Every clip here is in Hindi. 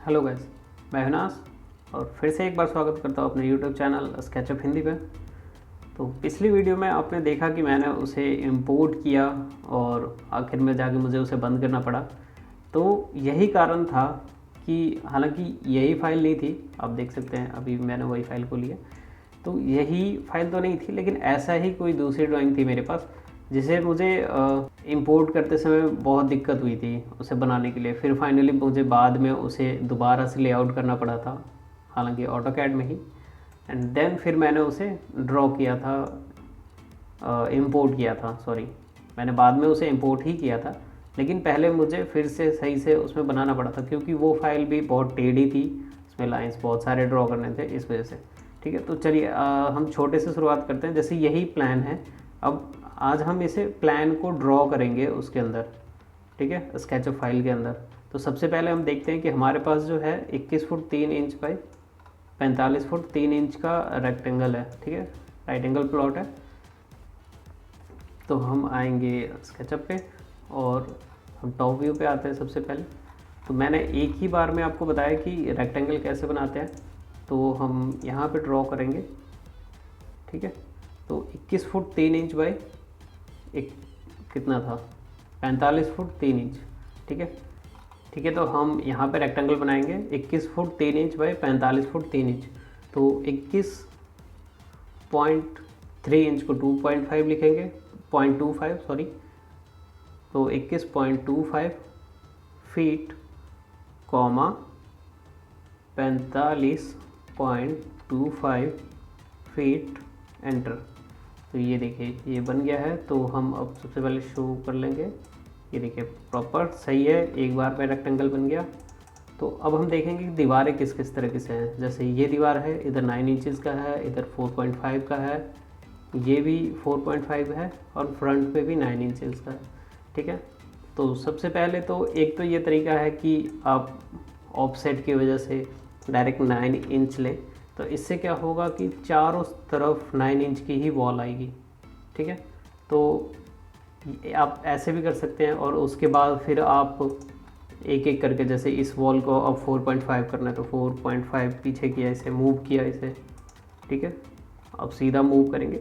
हेलो गाइस, मैं विनाश और फिर से एक बार स्वागत करता हूँ अपने यूट्यूब चैनल स्केचअप हिंदी पे। तो पिछली वीडियो में आपने देखा कि मैंने उसे इंपोर्ट किया और आखिर में जाके मुझे उसे बंद करना पड़ा। तो यही कारण था कि हालांकि यही फ़ाइल नहीं थी, आप देख सकते हैं अभी मैंने वही फ़ाइल को लिया। तो यही फ़ाइल तो नहीं थी, लेकिन ऐसा ही कोई दूसरी ड्राइंग थी मेरे पास जिसे मुझे इंपोर्ट करते समय बहुत दिक्कत हुई थी उसे बनाने के लिए। फिर फाइनली मुझे बाद में उसे दोबारा से लेआउट करना पड़ा था, हालांकि ऑटोकैड में ही। एंड देन फिर मैंने उसे ड्रॉ किया था, इंपोर्ट किया था, सॉरी, मैंने बाद में उसे इंपोर्ट ही किया था, लेकिन पहले मुझे फिर से सही से उसमें बनाना पड़ा था क्योंकि वो फाइल भी बहुत टेढ़ी थी, उसमें लाइंस बहुत सारे ड्रॉ करने थे इस वजह से। ठीक है, तो चलिए हम छोटे से शुरुआत करते हैं। जैसे यही प्लान है, अब आज हम इसे प्लान को ड्रॉ करेंगे उसके अंदर, ठीक है, स्केचअप फाइल के अंदर। तो सबसे पहले हम देखते हैं कि हमारे पास जो है 21 foot 3 inch by 45 foot 3 inch का रेक्टेंगल है, ठीक है, राइट एंगल प्लॉट है। तो हम आएंगे स्केचअप पे और हम टॉप व्यू पे आते हैं सबसे पहले। तो मैंने एक ही बार में आपको बताया कि रेक्टेंगल कैसे बनाते हैं, तो हम यहाँ पे ड्रॉ करेंगे, ठीक है। तो 21 फुट 3 इंच बाई एक कितना था 45 फुट 3 इंच, ठीक है। ठीक है, तो हम यहाँ पे रेक्टेंगल बनाएंगे 21 foot 3 inch by 45 foot 3 inch. तो 21.3 इंच को 2.5 लिखेंगे, 0.25 सॉरी। तो 21.25 फीट कॉमा 45.25 फीट, एंटर। तो ये देखिए ये बन गया है। तो हम अब सबसे पहले शो कर लेंगे, ये देखिए प्रॉपर सही है, एक बार में रेक्टेंगल बन गया। तो अब हम देखेंगे कि दीवारें किस किस तरीके से हैं। जैसे ये दीवार है, इधर 9 इंचज़ का है, इधर 4.5 का है, ये भी 4.5 है और फ्रंट पे भी 9 इंचज़ का है, ठीक है। तो सबसे पहले तो एक तो ये तरीका है कि आप ऑफसेट की वजह से डायरेक्ट 9 इंच लें, तो इससे क्या होगा कि चारों तरफ 9 इंच की ही वॉल आएगी, ठीक है। तो आप ऐसे भी कर सकते हैं और उसके बाद फिर आप एक एक करके, जैसे इस वॉल को अब 4.5 करना है तो 4.5 पीछे किया, इसे मूव किया इसे, ठीक है। अब सीधा मूव करेंगे,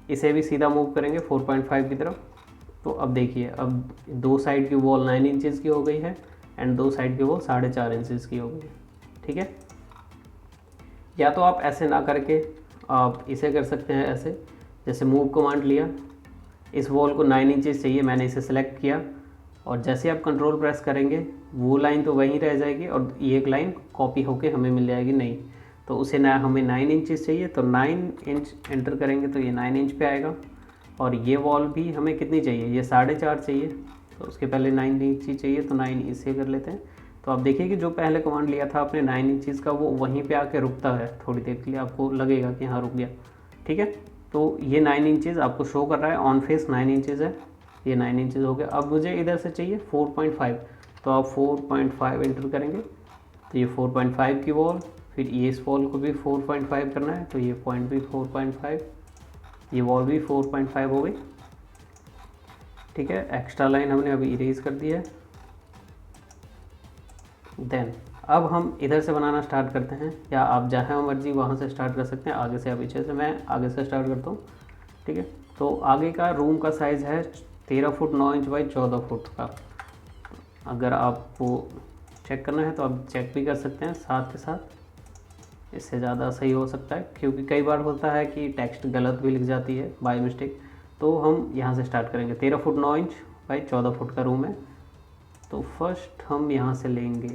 इसे भी सीधा मूव करेंगे 4.5 की तरफ। तो अब देखिए, अब दो साइड की वॉल 9 इंचज़ की हो गई है एंड दो साइड की वॉल 4.5 इंचज़ की हो गई है, ठीक है। या तो आप ऐसे ना करके आप इसे कर सकते हैं ऐसे, जैसे मूव कमांड लिया, इस वॉल को 9 इंचज़ चाहिए, मैंने इसे सेलेक्ट किया और जैसे आप कंट्रोल प्रेस करेंगे वो लाइन तो वहीं रह जाएगी और ये एक लाइन कॉपी होके हमें मिल जाएगी नहीं। तो उसे ना हमें 9 इंचज़ चाहिए तो 9 इंच एंटर करेंगे तो ये 9 इंच पे आएगा। और ये वॉल भी हमें कितनी चाहिए, ये 4.5 चाहिए, तो उसके पहले 9 इंच ही चाहिए तो 9 इसे कर लेते हैं। तो आप देखिए कि जो पहले कमांड लिया था आपने 9 इंचज़ का, वो वहीं पे आके रुकता है, थोड़ी देर के लिए आपको लगेगा कि हाँ रुक गया, ठीक है। तो ये 9 इंचज़ आपको शो कर रहा है, ऑन फेस 9 इंचज़ है, ये 9 इंचज़ हो गया। अब मुझे इधर से चाहिए 4.5, तो आप 4.5 एंटर करेंगे तो ये 4.5 की वॉल, फिर ये इस वॉल को भी 4.5 करना है तो ये पॉइंट भी 4.5, ये वॉल भी 4.5 हो गई, ठीक है। एक्स्ट्रा लाइन हमने अभी इरेज कर दी है। देन अब हम इधर से बनाना स्टार्ट करते हैं, या आप जहाँ मर्जी वहाँ से स्टार्ट कर सकते हैं, आगे से या पीछे से। मैं आगे से स्टार्ट करता हूँ, ठीक है। तो आगे का रूम का साइज़ है 13 फुट 9 इंच बाई 14 फुट का। अगर आपको चेक करना है तो आप चेक भी कर सकते हैं साथ के साथ, इससे ज़्यादा सही हो सकता है क्योंकि कई बार होता है कि टेक्स्ट गलत भी लिख जाती है बाय मिस्टेक। तो हम यहाँ से स्टार्ट करेंगे, 13 फुट 9 इंच बाई 14 फुट का रूम है। तो फर्स्ट हम यहाँ से लेंगे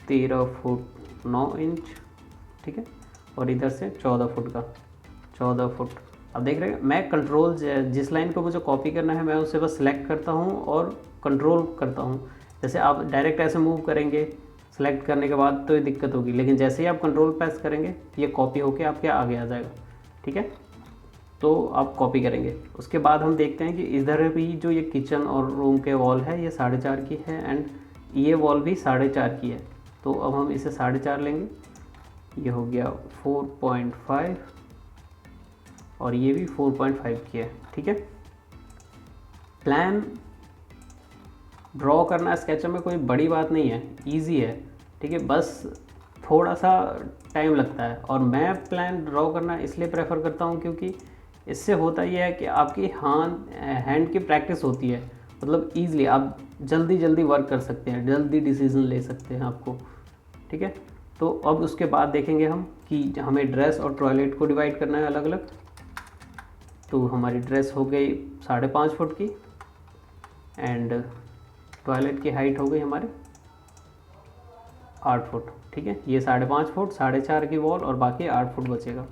13 फुट 9 इंच, ठीक है, और इधर से 14 फुट का 14 फुट। अब देख रहे हैं मैं कंट्रोल, जिस लाइन को मुझे कॉपी करना है मैं उसे बस सेलेक्ट करता हूँ और कंट्रोल करता हूँ। जैसे आप डायरेक्ट ऐसे मूव करेंगे सेलेक्ट करने के बाद तो ये दिक्कत होगी, लेकिन जैसे ही आप कंट्रोल प्रेस करेंगे ये कॉपी होके आपके आगे आ जाएगा, ठीक है। तो आप कॉपी करेंगे, उसके बाद हम देखते हैं कि इधर भी जो ये किचन और रूम के वॉल है ये 4.5 की है एंड ये वॉल भी 4.5 की है। तो अब हम इसे 4.5 लेंगे, ये हो गया 4.5 और ये भी 4.5 की है, ठीक है। प्लान ड्रॉ करना स्केचअप में कोई बड़ी बात नहीं है, इजी है, ठीक है, बस थोड़ा सा टाइम लगता है। और मैं प्लान ड्रॉ करना इसलिए प्रेफर करता हूँ क्योंकि इससे होता यह है कि आपकी हैंड की प्रैक्टिस होती है, मतलब ईज़िली आप जल्दी जल्दी वर्क कर सकते हैं, जल्दी डिसीजन ले सकते हैं आपको, ठीक है। तो अब उसके बाद देखेंगे हम कि हमें ड्रेस और टॉयलेट को डिवाइड करना है अलग अलग। तो हमारी ड्रेस हो गई 5.5 फुट की एंड टॉयलेट की हाइट हो गई हमारे 8 फुट, ठीक है। ये 5.5 फुट, 4.5 की वॉल और बाकी 8 फुट बचेगा।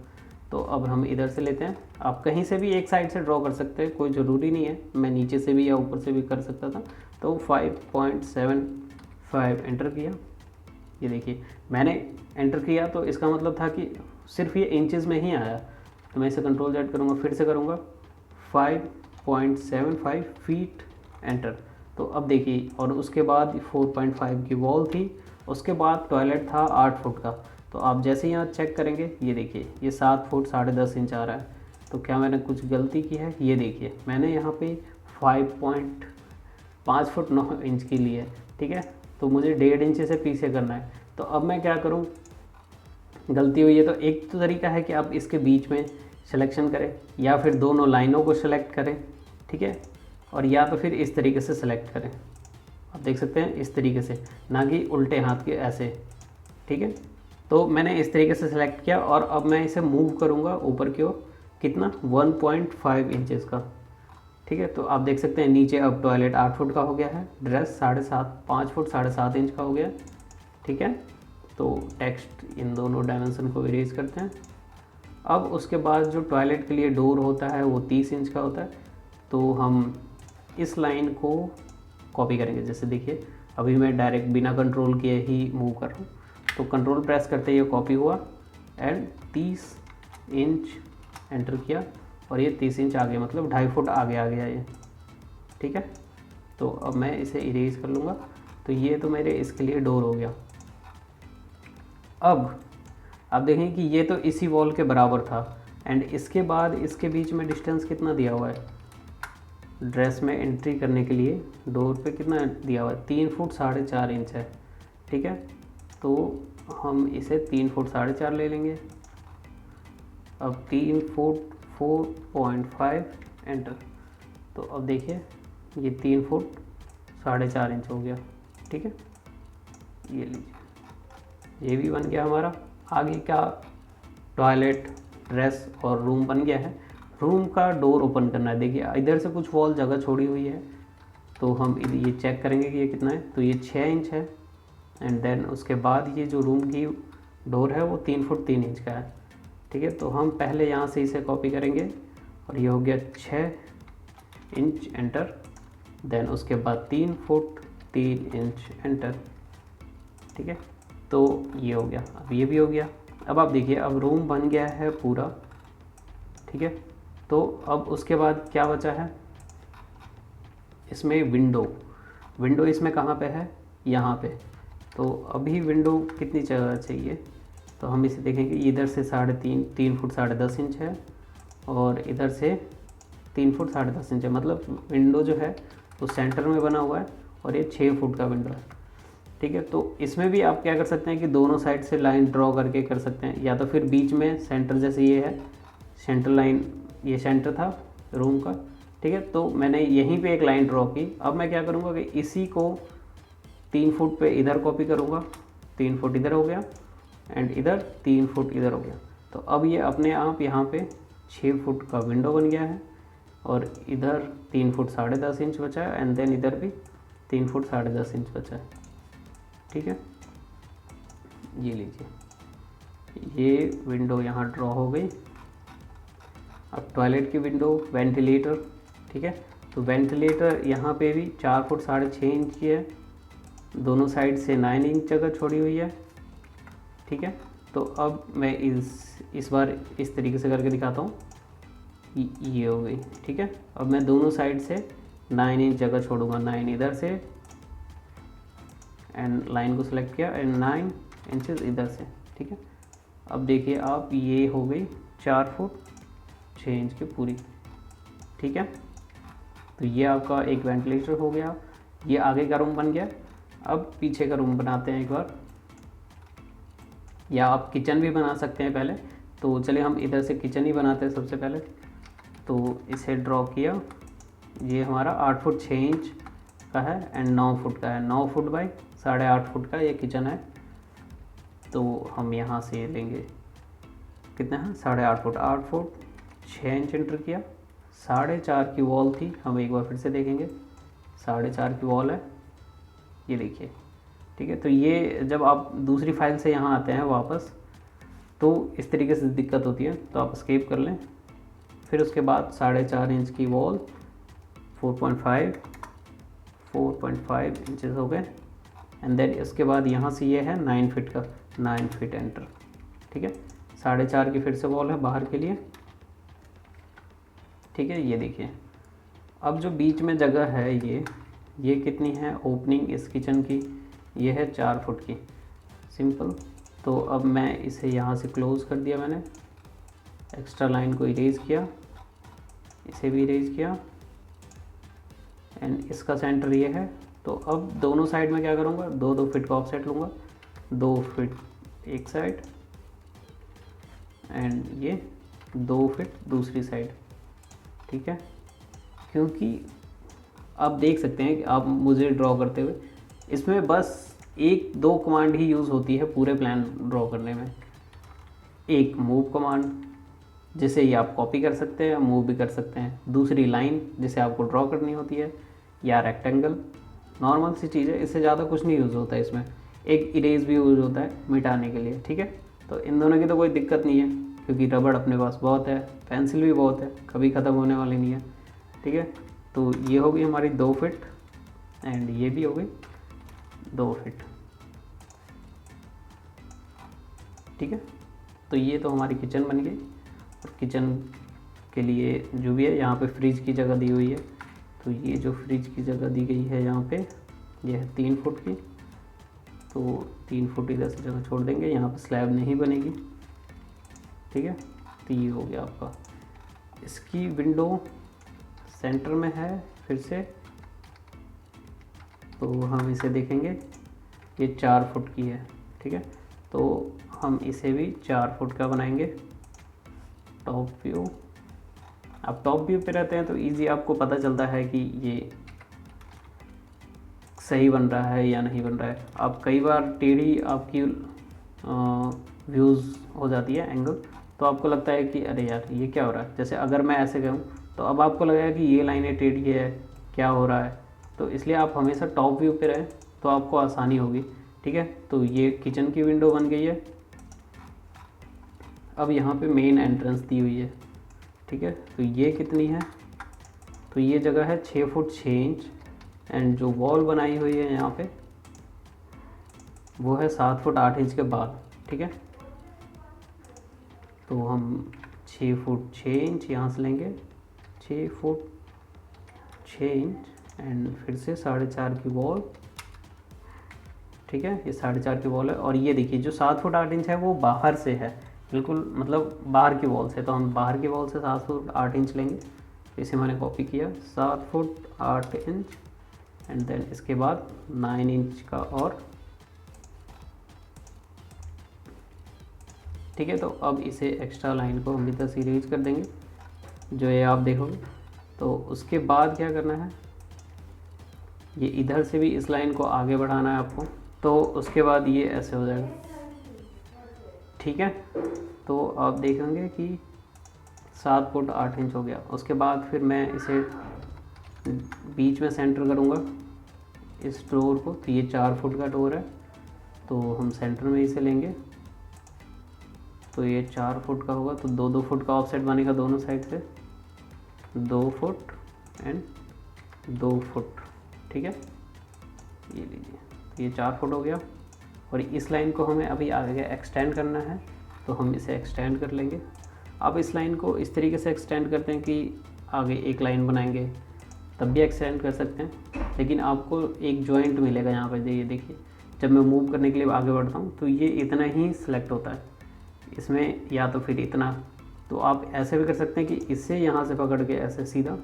तो अब हम इधर से लेते हैं, आप कहीं से भी एक साइड से ड्रॉ कर सकते हैं, कोई ज़रूरी नहीं है, मैं नीचे से भी या ऊपर से भी कर सकता था। तो 5.75 एंटर किया, ये देखिए मैंने एंटर किया तो इसका मतलब था कि सिर्फ ये इंचेस में ही आया। तो मैं इसे कंट्रोल Z करूँगा, फिर से करूँगा 5.75 फीट एंटर। तो अब देखिए, और उसके बाद 4.5 की वॉल थी, उसके बाद टॉयलेट था 8 फुट का। तो आप जैसे ही यहाँ चेक करेंगे, ये देखिए ये 7 फुट 10.5 इंच आ रहा है। तो क्या मैंने कुछ गलती की है? ये देखिए मैंने यहाँ पे 5.5 फुट 9 इंच की ली है, ठीक है। तो मुझे 1.5 इंच से पीछे करना है। तो अब मैं क्या करूँ, गलती हुई है तो एक तो तरीका है कि आप इसके बीच में सिलेक्शन करें, या फिर दोनों लाइनों को सिलेक्ट करें, ठीक है, और या तो फिर इस तरीके से सिलेक्ट करें। आप देख सकते हैं इस तरीके से, ना कि उल्टे हाथ के ऐसे, ठीक है। तो मैंने इस तरीके से सिलेक्ट किया और अब मैं इसे मूव करूँगा ऊपर की ओर, कितना 1.5 इंचेस का, ठीक है। तो आप देख सकते हैं नीचे अब टॉयलेट 8 फुट का हो गया है, ड्रेस 5 फुट 7.5 इंच का हो गया, ठीक है। तो टेक्स्ट इन दोनों डायमेंशन को इरेज करते हैं। अब उसके बाद जो टॉयलेट के लिए डोर होता है वो 30 इंच का होता है। तो हम इस लाइन को कॉपी करेंगे, जैसे देखिए अभी मैं डायरेक्ट बिना कंट्रोल किए ही मूव कर रहा हूँ। तो कंट्रोल प्रेस करते ये कॉपी हुआ एंड 30 इंच एंटर किया और ये 30 इंच आगे, मतलब 2.5 फुट आगे आ गया ये, ठीक है। तो अब मैं इसे इरेज कर लूँगा। तो ये तो मेरे इसके लिए डोर हो गया। अब आप देखें कि ये तो इसी वॉल के बराबर था एंड इसके बाद इसके बीच में डिस्टेंस कितना दिया हुआ है, ड्रेस में एंट्री करने के लिए डोर पे कितना दिया हुआ है, 3 फुट 4.5 इंच है, ठीक है। तो हम इसे 3 फुट 4.5 ले लेंगे। अब 3 फुट 4.5 एंटर। तो अब देखिए ये 3 फुट 4.5 इंच हो गया, ठीक है। ये लीजिए, ये भी बन गया हमारा। आगे क्या, टॉयलेट, ड्रेस और रूम बन गया है। रूम का डोर ओपन करना है। देखिए इधर से कुछ वॉल जगह छोड़ी हुई है, तो हम ये चेक करेंगे कि ये कितना है। तो ये 6 इंच है एंड देन उसके बाद ये जो रूम की डोर है वो 3 फुट 3 इंच का है, ठीक है। तो हम पहले यहाँ से इसे कॉपी करेंगे और ये हो गया 6 इंच एंटर, देन उसके बाद 3 फुट 3 इंच एंटर, ठीक है। तो ये हो गया, अब ये भी हो गया। अब आप देखिए अब रूम बन गया है पूरा, ठीक है। तो अब उसके बाद क्या बचा है, इसमें विंडो इसमें कहाँ पे है, यहाँ पे। तो अभी विंडो कितनी जगह चाहिए, तो हम इसे देखेंगे, इधर से 3 फुट 10.5 इंच है और इधर से 3 फुट 10.5 इंच है, मतलब विंडो जो है वो सेंटर में बना हुआ है और ये 6 फुट का विंडो है, ठीक है। तो इसमें भी आप क्या कर सकते हैं कि दोनों साइड से लाइन ड्रॉ करके कर सकते हैं, या तो फिर बीच में सेंटर, जैसे ये है सेंटर लाइन, ये सेंटर था रूम का, ठीक है। तो मैंने यहीं पे एक लाइन ड्रॉ की। अब मैं क्या करूँगा कि इसी को 3 फुट पे इधर कॉपी करूँगा, 3 फुट इधर हो गया एंड इधर 3 फुट इधर हो गया। तो अब ये अपने आप यहाँ पे 6 फुट का विंडो बन गया है और इधर 3 फुट 10.5 इंच बचा है एंड देन इधर भी 3 फुट 10.5 इंच बचा है, ठीक है। ये लीजिए, ये विंडो यहाँ ड्रॉ हो गई। अब टॉयलेट की विंडो, वेंटिलेटर, ठीक है। तो वेंटिलेटर यहाँ पे भी 4 फुट 6.5 इंच की है, दोनों साइड से 9 इंच जगह छोड़ी हुई है, ठीक है। तो अब मैं इस बार इस तरीके से करके दिखाता हूँ, ये हो गई, ठीक है। अब मैं दोनों साइड से 9 इंच जगह छोड़ूंगा, 9 इधर से एंड लाइन को सिलेक्ट किया एंड 9 इंचेस इधर से, ठीक है। अब देखिए आप, ये हो गई 4 फुट 6 इंच की पूरी, ठीक है। तो ये आपका एक वेंटिलेटर हो गया। ये आगे का रूम बन गया। अब पीछे का रूम बनाते हैं एक बार, या आप किचन भी बना सकते हैं पहले। तो चलिए हम इधर से किचन ही बनाते हैं सबसे पहले। तो इसे ड्रॉ किया, ये हमारा 8 फुट 6 इंच का है एंड 9 फुट का है। 9 फुट बाई 8.5 फुट का ये किचन है। तो हम यहाँ से लेंगे कितना है 8.5 फुट, 8 फुट 6 इंच एंटर किया। 4.5 की वॉल थी, हम एक बार फिर से देखेंगे 4.5 की वॉल है, ये देखिए। ठीक है, तो ये जब आप दूसरी फाइल से यहाँ आते हैं वापस तो इस तरीके से दिक्कत होती है, तो आप एस्केप कर लें। फिर उसके बाद 4.5 इंच की वॉल 4.5 इंचेस हो गए एंड देन इसके बाद यहाँ से ये है 9 फीट का, 9 फीट एंटर। ठीक है, 4.5 की फिर से वॉल है बाहर के लिए। ठीक है, ये देखिए। अब जो बीच में जगह है ये कितनी है ओपनिंग इस किचन की, ये है 4 फुट की, सिंपल। तो अब मैं इसे यहाँ से क्लोज़ कर दिया मैंने, एक्स्ट्रा लाइन को इरेज किया, इसे भी इरेज किया एंड इसका सेंटर ये है। तो अब दोनों साइड में क्या करूँगा, 2-2 फीट का ऑफसेट लूँगा, 2 फीट एक साइड एंड ये 2 फीट दूसरी साइड। ठीक है, क्योंकि आप देख सकते हैं कि आप मुझे ड्रॉ करते हुए इसमें बस 1-2 कमांड ही यूज़ होती है पूरे प्लान ड्रॉ करने में। एक मूव कमांड जिसे ये आप कॉपी कर सकते हैं, मूव भी कर सकते हैं। दूसरी लाइन जिसे आपको ड्रॉ करनी होती है, या रेक्टेंगल, नॉर्मल सी चीज़ है, इससे ज़्यादा कुछ नहीं यूज़ होता है इसमें। एक इरेज भी यूज़ होता है मिटाने के लिए। ठीक है, तो इन दोनों की तो कोई दिक्कत नहीं है क्योंकि रबड़ अपने पास बहुत है, पेंसिल भी बहुत है, कभी ख़त्म होने वाली नहीं है। ठीक है, तो ये हो गई हमारी 2 फीट एंड ये भी हो गई 2 फीट। ठीक है, तो ये तो हमारी किचन बन गई। और किचन के लिए जो भी है यहाँ पे फ्रिज की जगह दी हुई है, तो ये जो फ्रिज की जगह दी गई है यहाँ पे ये है 3 फुट की, तो 3 फुट इधर से जगह छोड़ देंगे, यहाँ पे स्लैब नहीं बनेगी। ठीक है, तो ये हो गया आपका। इसकी विंडो सेंटर में है फिर से, तो हम इसे देखेंगे, ये 4 फुट की है। ठीक है, तो हम इसे भी 4 फुट का बनाएंगे। टॉप व्यू, आप टॉप व्यू पे रहते हैं तो इजी आपको पता चलता है कि ये सही बन रहा है या नहीं बन रहा है। आप कई बार टेढ़ी आपकी व्यूज़ हो जाती है एंगल, तो आपको लगता है कि अरे यार ये क्या हो रहा है। जैसे अगर मैं ऐसे कहूँ तो अब आपको लगेगा कि ये लाइनें टेढ़ी है, क्या हो रहा है। तो इसलिए आप हमेशा टॉप व्यू पे रहें तो आपको आसानी होगी। ठीक है, तो ये किचन की विंडो बन गई है। अब यहाँ पे मेन एंट्रेंस दी हुई है। ठीक है, तो ये कितनी है, तो ये जगह है 6 फुट 6 इंच एंड जो वॉल बनाई हुई है यहाँ पे वो है 7 फुट 8 इंच के बाद। ठीक है, तो हम 6 फुट 6 इंच यहाँ से लेंगे, 6 फुट 6 इंच एंड फिर से 4.5 की वॉल। ठीक है, ये 4.5 की वॉल है। और ये देखिए जो 7 फुट 8 इंच है वो बाहर से है, बिल्कुल मतलब बाहर की वॉल से। तो हम बाहर की वॉल से 7 फुट 8 इंच लेंगे, इसे मैंने कॉपी किया, 7 फुट 8 इंच एंड देन इसके बाद 9 इंच का और। ठीक है, तो अब इसे एक्स्ट्रा लाइन को हम इधर से इरेज कर देंगे, जो ये आप देखोगे। तो उसके बाद क्या करना है, ये इधर से भी इस लाइन को आगे बढ़ाना है आपको, तो उसके बाद ये ऐसे हो जाएगा। ठीक है, तो आप देखेंगे कि 7 फुट 8 इंच हो गया। उसके बाद फिर मैं इसे बीच में सेंटर करूँगा इस डोर को, तो ये 4 फुट का डोर है, तो हम सेंटर में इसे लेंगे, तो ये 4 फुट का होगा। तो 2-2 फुट का ऑफसेट बनेगा दोनों साइड से, 2 फुट एंड 2 फुट। ठीक है, ये लीजिए, तो ये 4 फुट हो गया। और इस लाइन को हमें अभी आगे एक्सटेंड करना है, तो हम इसे एक्सटेंड कर लेंगे। अब इस लाइन को इस तरीके से एक्सटेंड करते हैं कि आगे एक लाइन बनाएंगे, तब भी एक्सटेंड कर सकते हैं, लेकिन आपको एक जॉइंट मिलेगा यहाँ पर। ये देखिए, जब मैं मूव करने के लिए आगे बढ़ता हूँ तो ये इतना ही सिलेक्ट होता है इसमें, या तो फिर इतना। तो आप ऐसे भी कर सकते हैं कि इससे यहाँ से पकड़ के ऐसे सीधा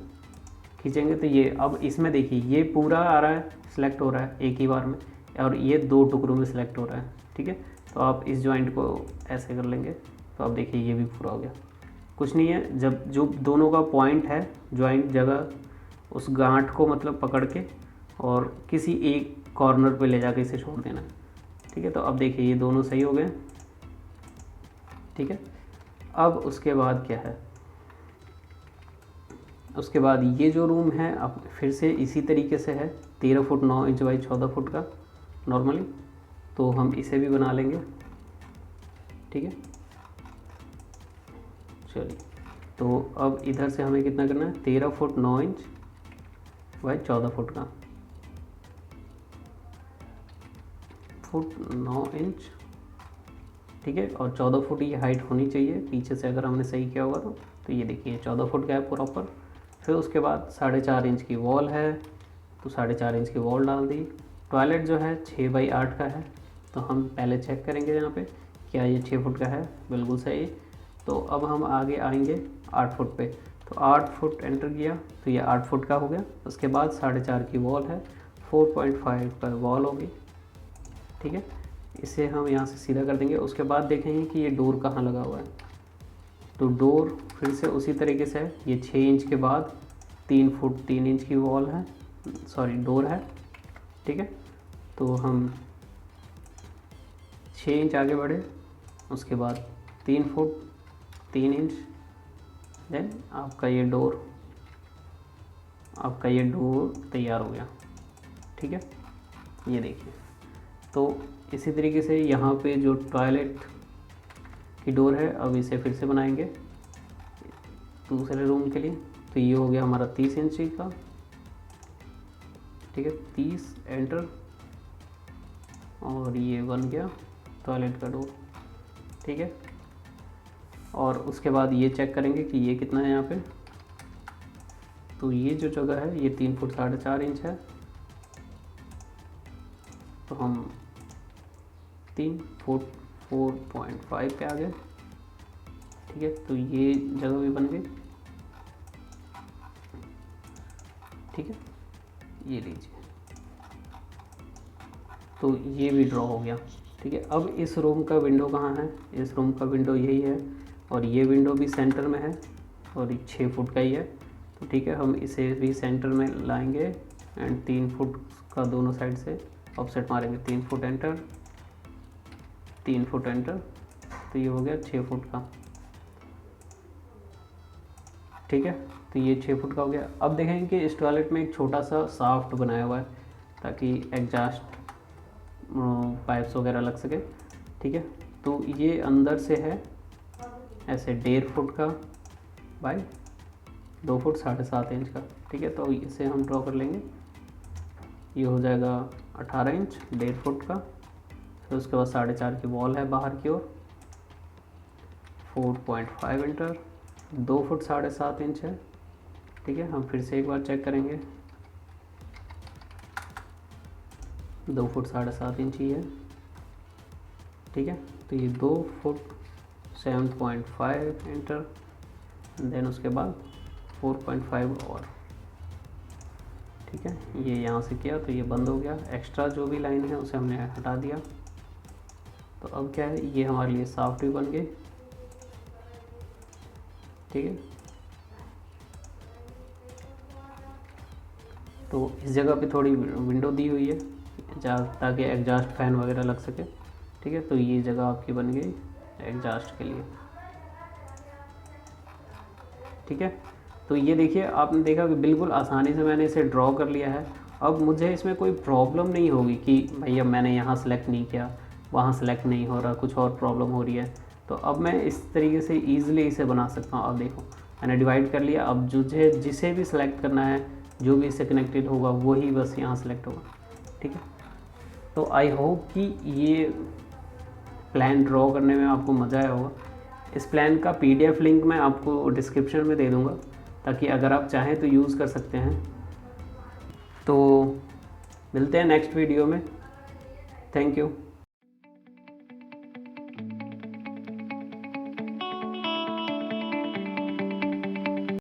खींचेंगे तो ये अब इसमें देखिए ये पूरा आ रहा है, सिलेक्ट हो रहा है एक ही बार में, और ये 2 टुकड़ों में सिलेक्ट हो रहा है। ठीक है, तो आप इस जॉइंट को ऐसे कर लेंगे तो आप देखिए ये भी पूरा हो गया। कुछ नहीं है, जब जो दोनों का पॉइंट है जॉइंट जगह, उस गांठ को मतलब पकड़ के और किसी एक कॉर्नर पे ले जाके इसे छोड़ देना। ठीक है, तो अब देखिए ये दोनों सही हो गए। ठीक है, अब उसके बाद क्या है, उसके बाद ये जो रूम है अब फिर से इसी तरीके से है, 13 फुट 9 इंच बाई 14 फुट का नॉर्मली, तो हम इसे भी बना लेंगे। ठीक है, चलिए, तो अब इधर से हमें कितना करना है, 13 फुट 9 इंच बाई 14 फुट का, 9 इंच। ठीक है, और 14 फुट ये हाइट होनी चाहिए पीछे से, अगर हमने सही किया होगा तो ये देखिए 14 फुट का है प्रॉपर। फिर उसके बाद 4.5 इंच की वॉल है, तो 4.5 इंच की वॉल डाल दी। टॉयलेट जो है 6 बाई 8 का है, तो हम पहले चेक करेंगे यहाँ पे क्या ये 6 फुट का है, बिल्कुल सही। तो अब हम आगे आएंगे 8 फुट पे, तो 8 फुट एंटर किया तो ये 8 फुट का हो गया। उसके बाद 4.5 की वॉल है, 4.5 पर वॉल होगी। ठीक है, इसे हम यहाँ से सीधा कर देंगे। उसके बाद देखेंगे कि ये डोर कहाँ लगा हुआ है, तो डोर फिर से उसी तरीके से है, ये 6 इंच के बाद 3 फुट 3 इंच की वॉल है, सॉरी डोर है। ठीक है, तो हम 6 इंच आगे बढ़े, उसके बाद 3 फुट 3 इंच, देन आपका ये डोर तैयार हो गया। ठीक है, ये देखिए, तो इसी तरीके से यहाँ पे जो टॉयलेट की डोर है अब इसे फिर से बनाएंगे दूसरे रूम के लिए। तो ये हो गया हमारा 30 इंच का। ठीक है, 30 एंटर, और ये बन गया टॉयलेट का डोर। ठीक है, और उसके बाद ये चेक करेंगे कि ये कितना है यहाँ पे, तो ये जो जगह है ये 3 फुट 4.5 इंच है, तो हम 3 फुट 4.5 पे आ गए। ठीक है, तो ये जगह भी बन गई। ठीक है, ये लीजिए, तो ये भी ड्रॉ हो गया। ठीक है, अब इस रूम का विंडो कहाँ है, इस रूम का विंडो यही है, और ये विंडो भी सेंटर में है, और ये 6 फुट का ही है। तो ठीक है, हम इसे भी सेंटर में लाएंगे एंड 3 फुट का दोनों साइड से ऑफसेट मारेंगे। 3 फुट एंटर, 3 फुट एंटर, तो ये हो गया 6 फुट का। ठीक है, तो ये 6 फुट का हो गया। अब देखेंगे कि इस टॉयलेट में एक छोटा सा शाफ्ट बनाया हुआ है ताकि एग्जॉस्ट पाइप्स वगैरह लग सके। ठीक है, तो ये अंदर से है ऐसे 1.5 फुट का बाय 2 फुट 7.5 इंच का। ठीक है, तो इसे हम ड्रॉ कर लेंगे, ये हो जाएगा 18 इंच 1.5 फुट का। फिर उसके बाद 4.5 की वॉल है बाहर की ओर, 4.5 इंटर, 2 फुट 7.5 इंच है। ठीक है, हम फिर से एक बार चेक करेंगे, 2 फुट 7.5 इंच ही है। ठीक है, तो ये 2 फुट 7.5 इंटर, देन उसके बाद 4.5 और। ठीक है, ये यहाँ से किया तो ये बंद हो गया। एक्स्ट्रा जो भी लाइन है उसे हमने हटा दिया। तो अब क्या है, ये हमारे लिए साफ्ट भी बन गई। ठीक है, तो इस जगह पे थोड़ी विंडो दी हुई है ताकि एग्जॉस्ट फैन वगैरह लग सके। ठीक है, तो ये जगह आपकी बन गई एग्जॉस्ट के लिए। ठीक है, तो ये देखिए आपने देखा कि बिल्कुल आसानी से मैंने इसे ड्रॉ कर लिया है। अब मुझे इसमें कोई प्रॉब्लम नहीं होगी कि भैया मैंने यहाँ सेलेक्ट नहीं किया, वहाँ सेलेक्ट नहीं हो रहा, कुछ और प्रॉब्लम हो रही है। तो अब मैं इस तरीके से ईज़िली इसे बना सकता हूँ। अब देखो मैंने डिवाइड कर लिया। अब जिसे भी सिलेक्ट करना है, जो भी इससे कनेक्टेड होगा वही बस यहाँ सेलेक्ट होगा। ठीक है, तो आई होप कि ये प्लान ड्रॉ करने में आपको मज़ा आया होगा। इस प्लान का PDF लिंक मैं आपको डिस्क्रिप्शन में दे दूँगा, ताकि अगर आप चाहें तो यूज़ कर सकते हैं। तो मिलते हैं नेक्स्ट वीडियो में। Thank you.